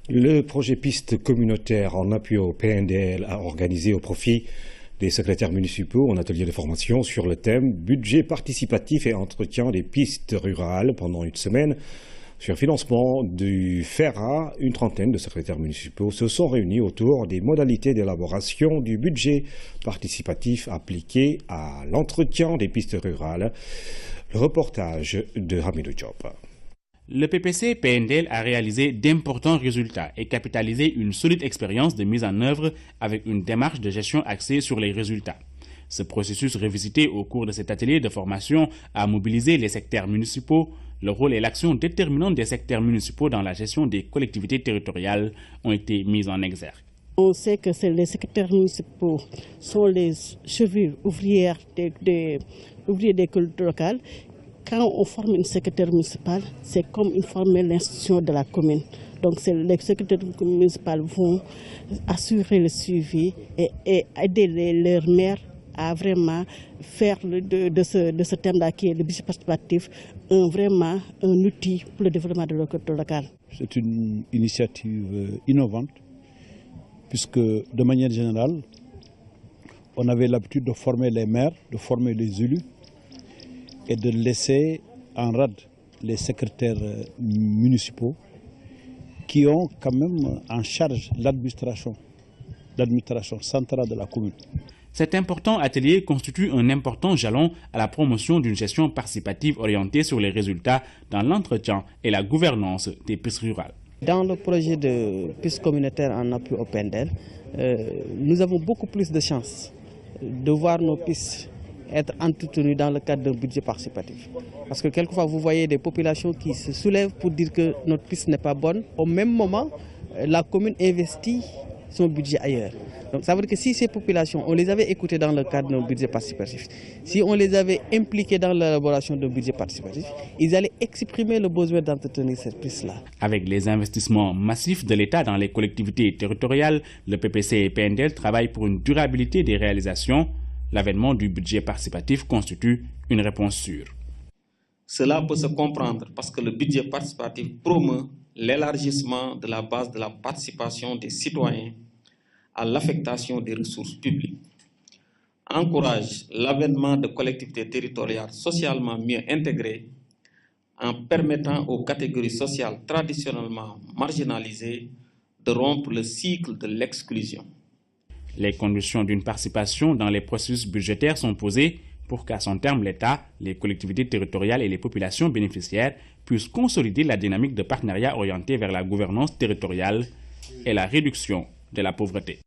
Le projet piste communautaire en appui au PNDL a organisé au profit des secrétaires municipaux un atelier de formation sur le thème budget participatif et entretien des pistes rurales pendant une semaine. Sur financement du FERA, une trentaine de secrétaires municipaux se sont réunis autour des modalités d'élaboration du budget participatif appliqué à l'entretien des pistes rurales. Le reportage de Hamidou Diop. Le PPC-PNDL a réalisé d'importants résultats et capitalisé une solide expérience de mise en œuvre avec une démarche de gestion axée sur les résultats. Ce processus revisité au cours de cet atelier de formation a mobilisé les secteurs municipaux. Le rôle et l'action déterminante des secteurs municipaux dans la gestion des collectivités territoriales ont été mis en exergue. On sait que les secteurs municipaux sont les chevilles ouvrières des collectivités locales. Quand on forme une secrétaire municipale, c'est comme former l'institution de la commune. Donc les secrétaires municipales vont assurer le suivi et aider leurs maires à vraiment faire de ce thème-là qui est le budget participatif vraiment un outil pour le développement de la collectivité locale. C'est une initiative innovante puisque de manière générale, on avait l'habitude de former les maires, de former les élus et de laisser en rade les secrétaires municipaux qui ont quand même en charge l'administration centrale de la commune. Cet important atelier constitue un important jalon à la promotion d'une gestion participative orientée sur les résultats dans l'entretien et la gouvernance des pistes rurales. Dans le projet de piste communautaire en appui au PNDL, nous avons beaucoup plus de chances de voir nos pistes être entretenues dans le cadre d'un budget participatif. Parce que quelquefois, vous voyez des populations qui se soulèvent pour dire que notre piste n'est pas bonne. Au même moment, la commune investit son budget ailleurs. Donc ça veut dire que si ces populations, on les avait écoutées dans le cadre d'un budget participatif, si on les avait impliquées dans l'élaboration d'un budget participatif, ils allaient exprimer le besoin d'entretenir cette piste-là. Avec les investissements massifs de l'État dans les collectivités territoriales, le PPC et PNDL travaillent pour une durabilité des réalisations. L'avènement du budget participatif constitue une réponse sûre. Cela peut se comprendre parce que le budget participatif promeut l'élargissement de la base de la participation des citoyens à l'affectation des ressources publiques, encourage l'avènement de collectivités territoriales socialement mieux intégrées en permettant aux catégories sociales traditionnellement marginalisées de rompre le cycle de l'exclusion. Les conditions d'une participation dans les processus budgétaires sont posées pour qu'à son terme, l'État, les collectivités territoriales et les populations bénéficiaires puissent consolider la dynamique de partenariat orienté vers la gouvernance territoriale et la réduction de la pauvreté.